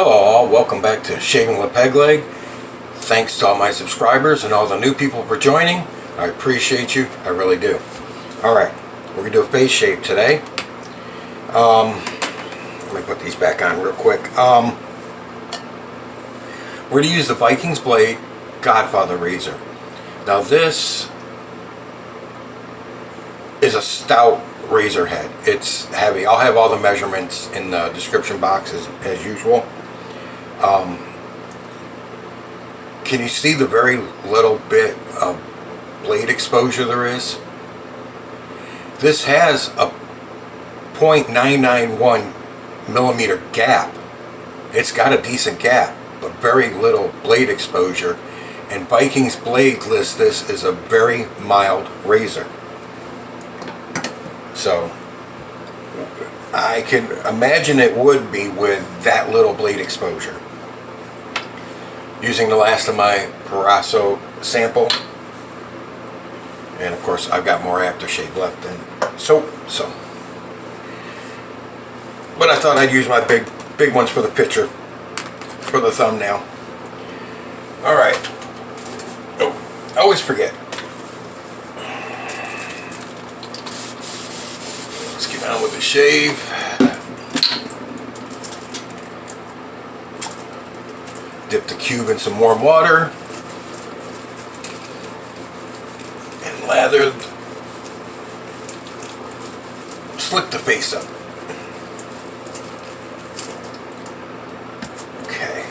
Hello all, welcome back to Shaving with Peg Leg. Thanks to all my subscribers and all the new people for joining. I appreciate you, I really do. Alright, we're going to do a face shave today. Let me put these back on real quick. We're going to use the Vikings Blade Godfather razor. Now this is a stout razor head. It's heavy. I'll have all the measurements in the description box as usual. Can you see the very little bit of blade exposure there is? This has a 0.991 millimeter gap. It's got a decent gap, but very little blade exposure. And Vikings Blade lists this as a very mild razor. So I can imagine it would be with that little blade exposure. Using the last of my Proraso sample, and of course I've got more aftershave left than soap, so. But I thought I'd use my big ones for the picture, for the thumbnail. All right. Oh, I always forget. Let's get on with the shave. Dip the cube in some warm water and lather, slick the face up. Okay.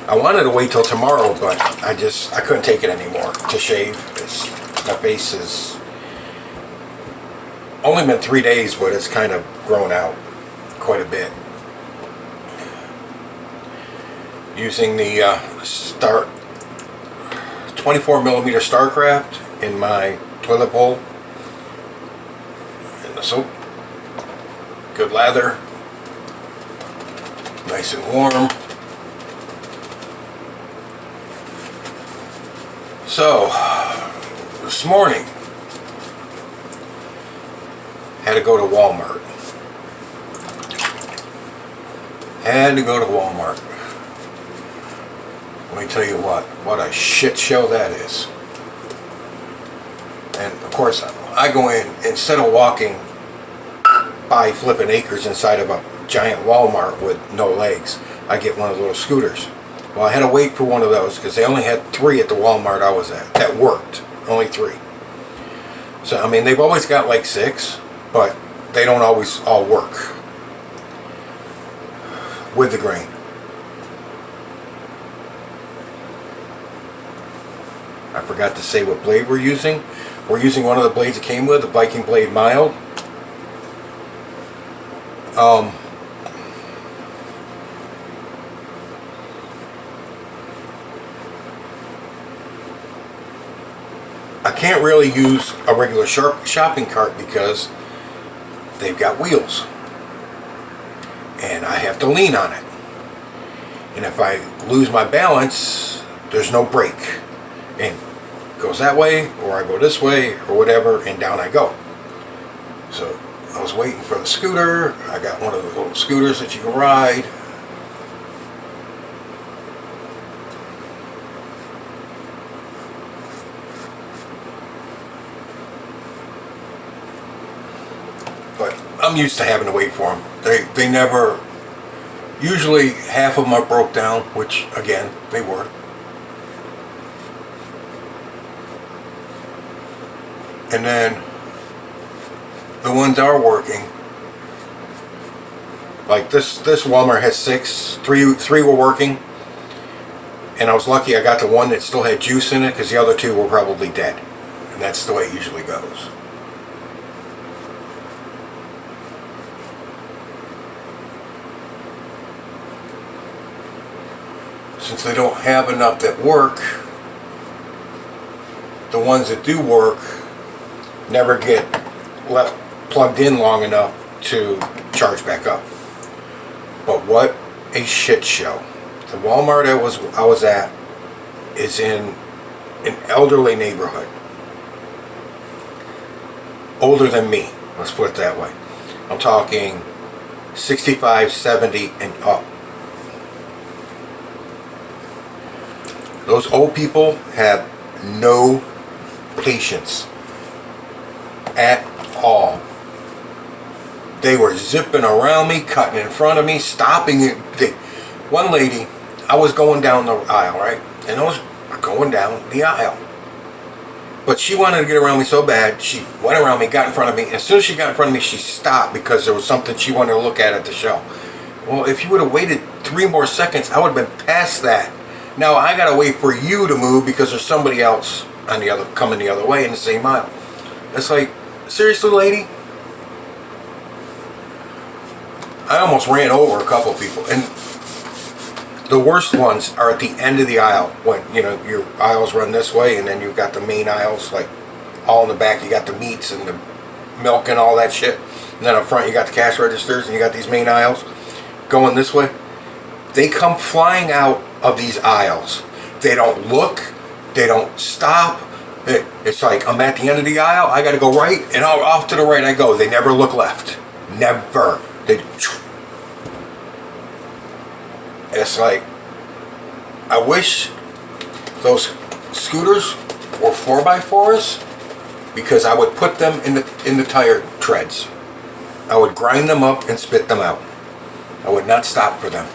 I wanted to wait till tomorrow, but I couldn't take it anymore to shave. My face is only been 3 days, but it's kind of grown out quite a bit. Using the 24 millimeter Starcraft in my toilet bowl and the soap. Good lather, nice and warm. So this morning had to go to Walmart. Let me tell you what a shit show that is. And of course, I go in, instead of walking by flipping acres inside of a giant Walmart with no legs, I get one of the little scooters. Well, I had to wait for one of those because they only had 3 at the Walmart I was at that worked. Only 3. So, I mean, they've always got like 6. But they don't always all work with the grain. I forgot to say what blade we're using. We're using one of the blades it came with, the Vikings Blade Mild. I can't really use a regular shopping cart because they've got wheels and I have to lean on it, and if I lose my balance there's no brake, and it goes that way or I go this way or whatever, and down I go. So I was waiting for the scooter. I got one of the little scooters that you can ride. But I'm used to having to wait for them. They never, usually half of them are broke down, which again, they were. And then the ones that are working, like this Walmart has 6, 3 were working. And I was lucky I got the one that still had juice in it because the other 2 were probably dead. And that's the way it usually goes. Since they don't have enough that work, the ones that do work never get left plugged in long enough to charge back up. But what a shit show. The Walmart I was at is in an elderly neighborhood. older than me. Let's put it that way. I'm talking 65, 70, and up. Those old people have no patience at all. They were zipping around me, cutting in front of me, stopping it. One lady, I was going down the aisle, right? And I was going down the aisle. But she wanted to get around me so bad, she went around me, got in front of me. And as soon as she got in front of me, she stopped because there was something she wanted to look at the show. Well, if you would have waited 3 more seconds, I would have been past that. Now I gotta wait for you to move because there's somebody else on the other coming the other way in the same aisle. It's like, seriously, lady? I almost ran over a couple people, and the worst ones are at the end of the aisle when, you know, your aisles run this way, and then you've got the main aisles, like all in the back. You got the meats and the milk and all that shit, and then up front you got the cash registers, and you got these main aisles going this way. They come flying out of these aisles. They don't look. They don't stop. It's like, I'm at the end of the aisle, I gotta go right, and off to the right I go. They never look left. Never. It's like, I wish those scooters were 4x4s, because I would put them in the tire treads. I would grind them up and spit them out. I would not stop for them.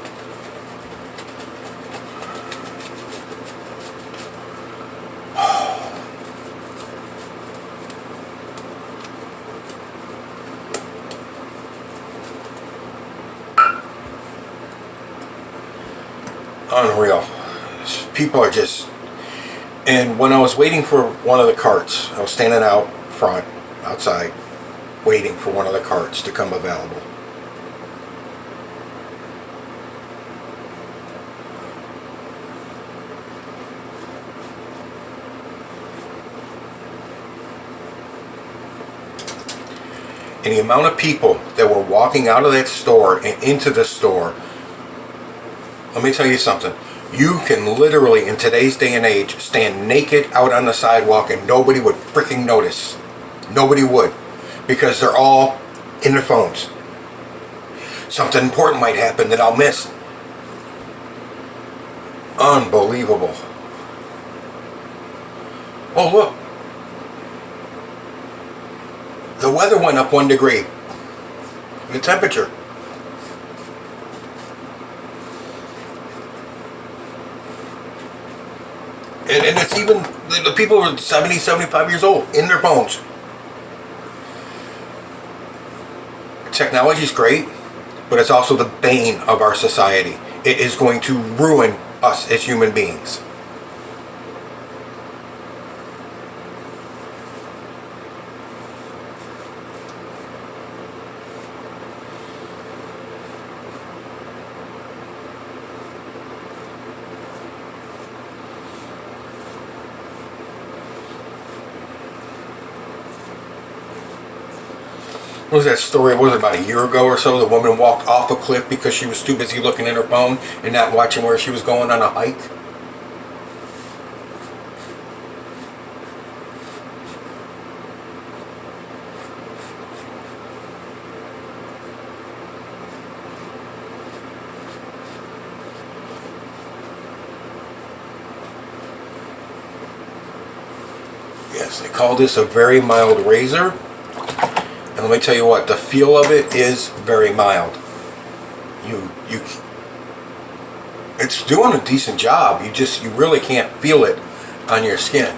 Unreal. People are just... And when I was waiting for one of the carts, I was standing out front, outside, waiting for one of the carts to come available. And the amount of people that were walking out of that store and into the store, let me tell you something. You can literally, in today's day and age, stand naked out on the sidewalk and nobody would freaking notice. Nobody would. Because they're all in their phones. Something important might happen that I'll miss. Unbelievable. Oh, look. The weather went up 1 degree. The temperature. And it's even, the people are 70, 75 years old, in their phones. Technology is great, but it's also the bane of our society. It is going to ruin us as human beings. What was that story? Was it about a year ago or so? The woman walked off a cliff because she was too busy looking at her phone and not watching where she was going on a hike. Yes, they call this a very mild razor. And let me tell you what, the feel of it is very mild. It's doing a decent job. You really can't feel it on your skin.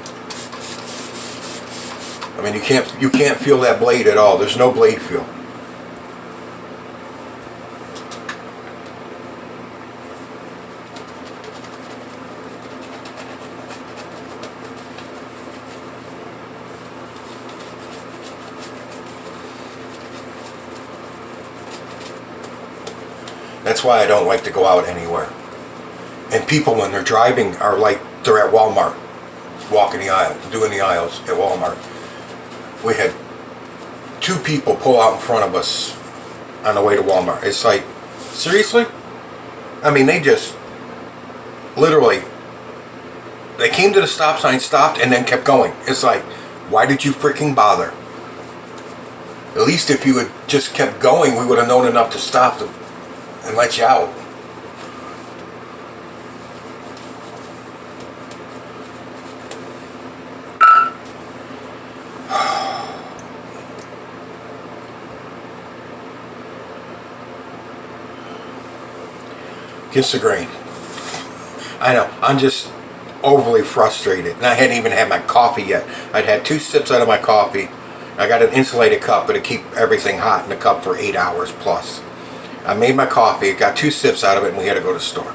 I mean, you can't feel that blade at all. There's no blade feel. That's why I don't like to go out anywhere. And people, when they're driving, are like they're at Walmart, walking the aisle, doing the aisles at Walmart. We had 2 people pull out in front of us on the way to Walmart. It's like, seriously? I mean, they just literally, they came to the stop sign, stopped, and then kept going. It's like, why did you freaking bother? At least if you had just kept going, we would have known enough to stop and let you out. Against the grain. I know, I'm just overly frustrated. And I hadn't even had my coffee yet. I'd had 2 sips out of my coffee. I got an insulated cup, but it keep everything hot in the cup for 8 hours plus. I made my coffee, got 2 sips out of it, and we had to go to the store.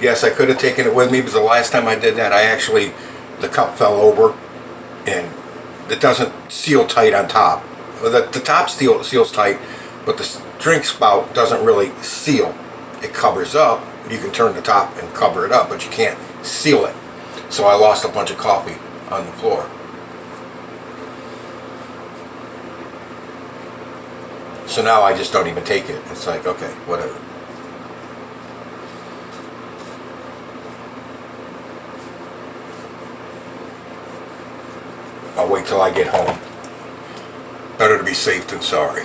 Yes, I could have taken it with me, but the last time I did that, the cup fell over, and it doesn't seal tight on top. The top seals tight, but the drink spout doesn't really seal. It covers up. You can turn the top and cover it up, but you can't seal it. So I lost a bunch of coffee on the floor. So now I just don't even take it. It's like, okay, whatever. I'll wait till I get home. Better to be safe than sorry.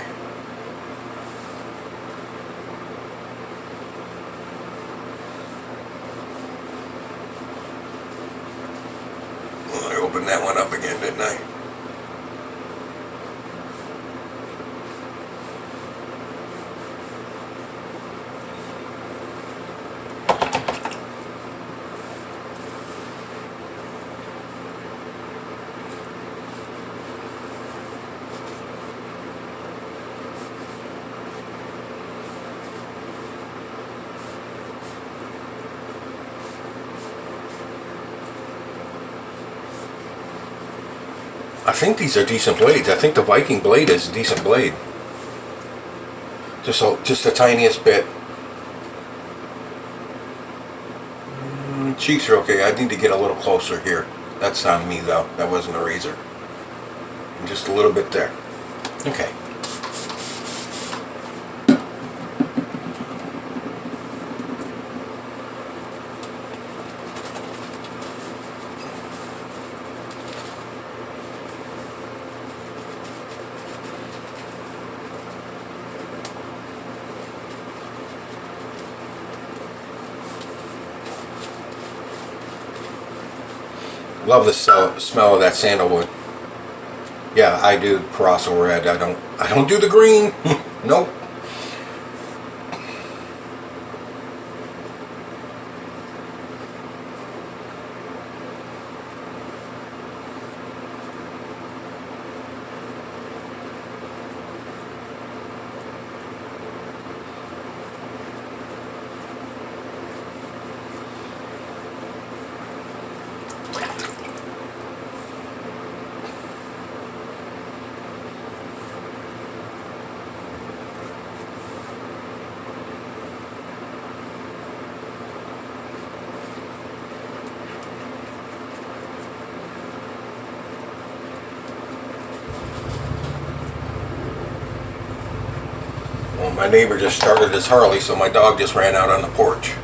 Well, I opened that one up again, didn't I? I think these are decent blades. I think the Viking Blade is a decent blade. Just the tiniest bit. Cheeks are okay. I need to get a little closer here. That's on me though. That wasn't a razor. Just a little bit there. Okay. Love the smell of that sandalwood. Yeah, I do Proraso red. I don't do the green. Nope. Well, my neighbor just started his Harley, so my dog just ran out on the porch.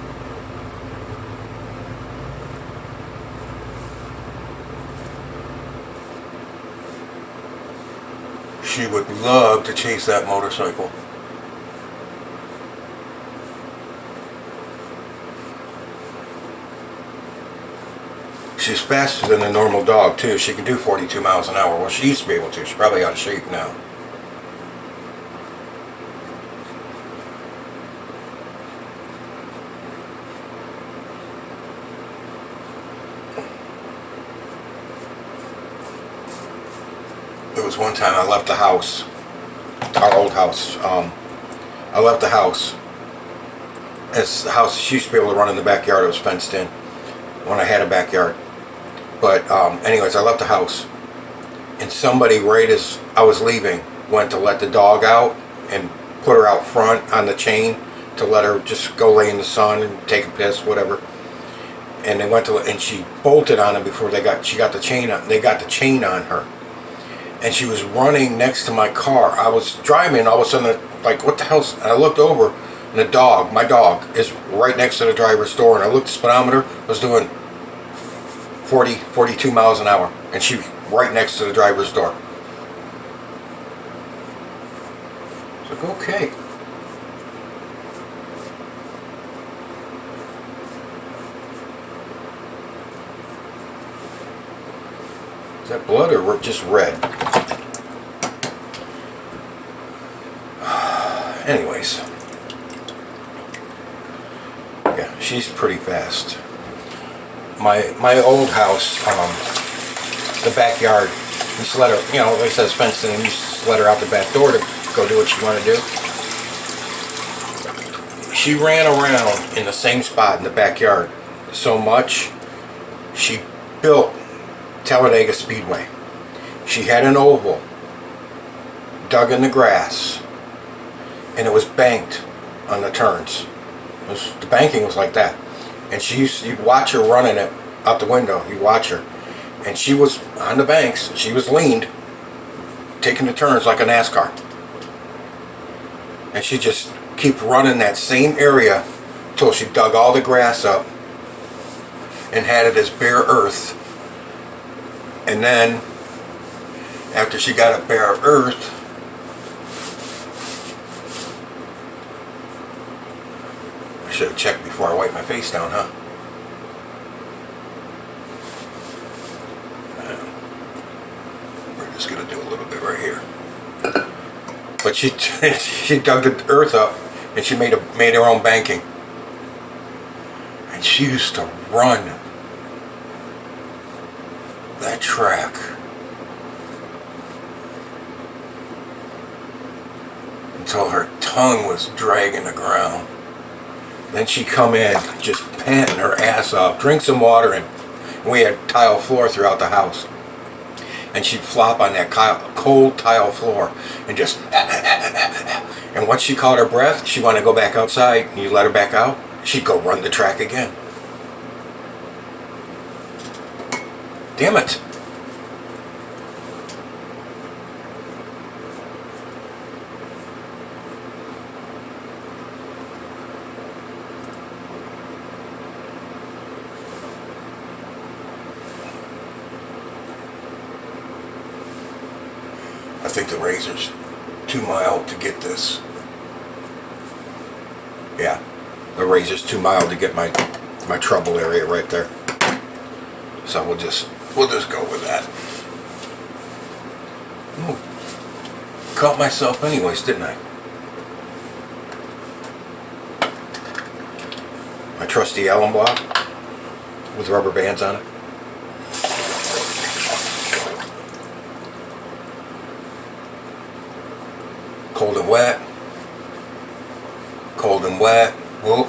She would love to chase that motorcycle. She's faster than a normal dog too. She can do 42 miles an hour. Well, she used to be able to. She's probably out of shape now. There was one time I left the house, our old house. I left the house. It's the house she used to be able to run in the backyard. It was fenced in when I had a backyard. But anyways, I left the house, and somebody right as I was leaving went to let the dog out and put her out front on the chain to let her just go lay in the sun and take a piss, whatever. And they went to, and she bolted on him before she got the chain on. They got the chain on her. and she was running next to my car. I was driving, and all of a sudden, like, what the hell's... And I looked over, and the dog, my dog, is right next to the driver's door, and I looked at the speedometer, was doing 42 miles an hour, and she was right next to the driver's door. I was like, okay. Is that blood or just red? Anyways, yeah, she's pretty fast. My old house, the backyard, you just let her, you know, like I said, it's fenced in, and you just let her out the back door to go do what she want to do. She ran around in the same spot in the backyard so much, she built Talladega Speedway. She had an oval dug in the grass, and it was banked on the turns. The banking was like that, and you'd watch her running it out the window. You'd watch her, and she was on the banks. She was leaned, taking the turns like a NASCAR, and she just keep running that same area till she dug all the grass up and had it as bare earth. And then after she got it bare earth, I should have checked before I wiped my face down, huh? We're just gonna do a little bit right here. But she dug the earth up, and she made her own banking. And she used to run that track until her tongue was dragging the ground. Then she'd come in just panting her ass off, drink some water, and we had tile floor throughout the house. And she'd flop on that cold tile floor and just... And once she caught her breath, she wanted to go back outside, and you let her back out, she'd go run the track again. Damn it. I think the razor's too mild to get this. Yeah, the razor's too mild to get my trouble area right there. So we'll just go with that. Ooh, caught myself anyways, didn't I? My trusty Allen block with rubber bands on it. Cold and wet. Cold and wet. Whoop.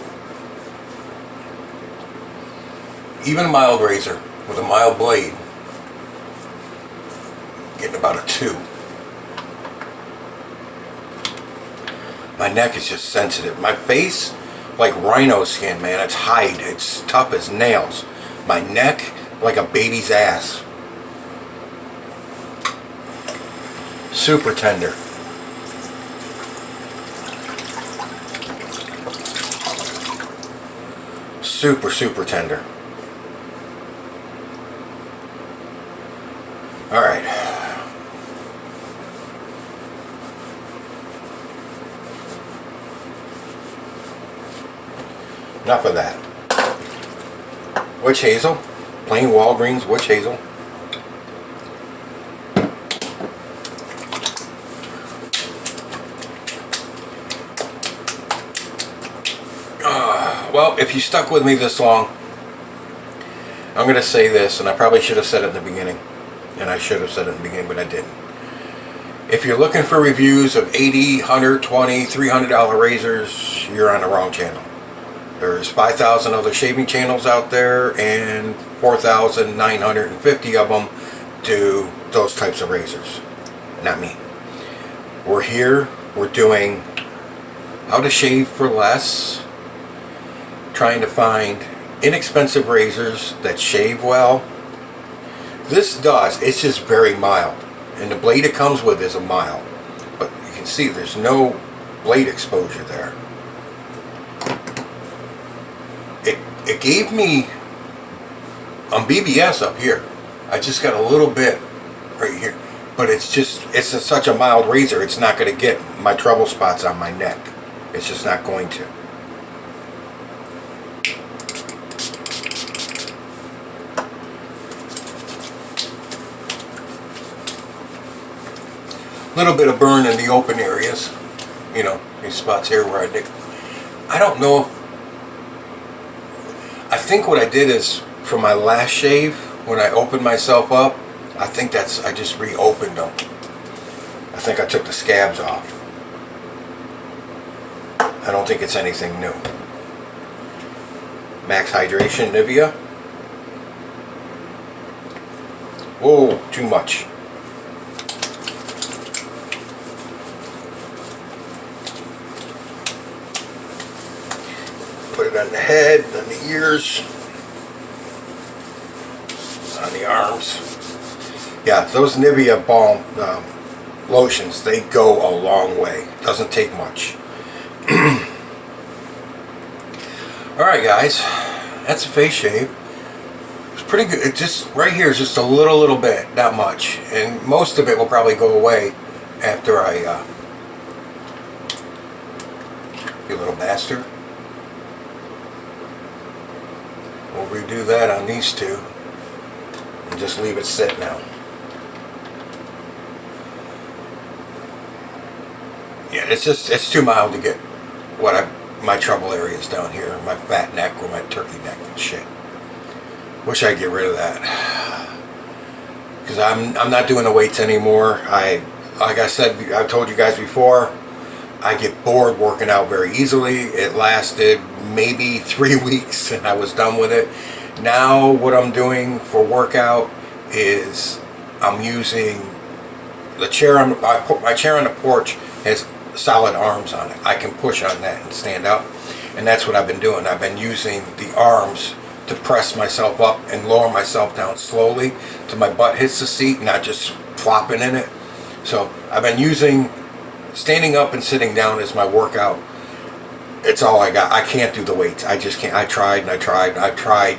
Even a mild razor with a mild blade, getting about a 2. My neck is just sensitive. My face, like rhino skin, man. It's hide. It's tough as nails. My neck, like a baby's ass. Super tender. Super, super tender. Alright. Enough of that. Witch hazel. Plain Walgreens witch hazel. Well, if you stuck with me this long, I'm going to say this, and I probably should have said it in the beginning. And I should have said it in the beginning, but I didn't. If you're looking for reviews of $80, $100, $20, $300 razors, you're on the wrong channel. There's 5,000 other shaving channels out there, and 4,950 of them do those types of razors. Not me. We're here, we're doing how to shave for less, trying to find inexpensive razors that shave well. This does, it's just very mild. And the blade it comes with is a mild. But you can see there's no blade exposure there. It gave me on BBS up here. I just got a little bit right here. But it's such a mild razor, it's not going to get my trouble spots on my neck. It's just not going to. Little bit of burn in the open areas. You know, these spots here where I don't know. I think what I did is, for my last shave, when I opened myself up, I think I just reopened them. I think I took the scabs off. I don't think it's anything new. Max Hydration Nivea. Whoa, too much. Put it on the head, on the ears, on the arms. Yeah, those Nivea balm lotions, they go a long way. Doesn't take much. Alright guys, that's a face shave. It's pretty good. It just, right here is just a little bit, not much. And most of it will probably go away after I, you little bastard. We'll redo that on these two. And just leave it sit now. Yeah, it's too mild to get my trouble areas down here, my fat neck or my turkey neck and shit. Wish I'd get rid of that. Because I'm not doing the weights anymore. Like I said, I've told you guys before, I get bored working out very easily. It lasted maybe 3 weeks and I was done with it. Now what I'm doing for workout is I'm using the chair. I put my chair on the porch has solid arms on it. I can push on that and stand up, and that's what I've been doing. I've been using the arms to press myself up and lower myself down slowly till my butt hits the seat, not just flopping in it. So I've been using standing up and sitting down as my workout. It's all I got. I can't do the weights. I just can't. I tried and I tried. I've tried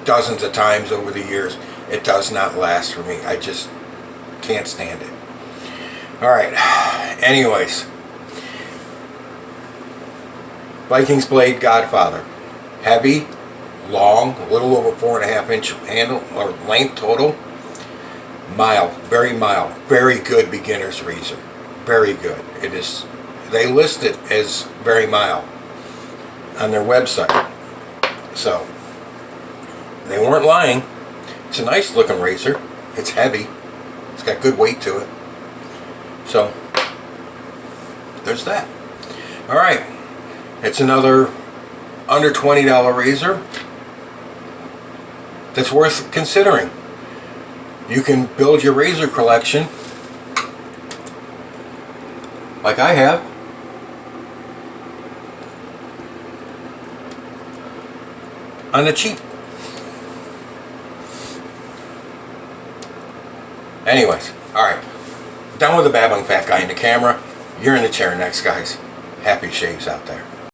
dozens of times over the years. It does not last for me. I just can't stand it. Alright, anyways, Vikings Blade Godfather. Heavy, long, a little over 4.5 inch handle or length total. Mild, very good beginner's razor. Very good. It is. They list it as very mild on their website. So they weren't lying. It's a nice looking razor. It's heavy. It's got good weight to it. So there's that. Alright. It's another under $20 razor that's worth considering. You can build your razor collection like I have. On the cheap. Anyways, alright. Done with the babbling fat guy in the camera. You're in the chair next, guys. Happy shaves out there.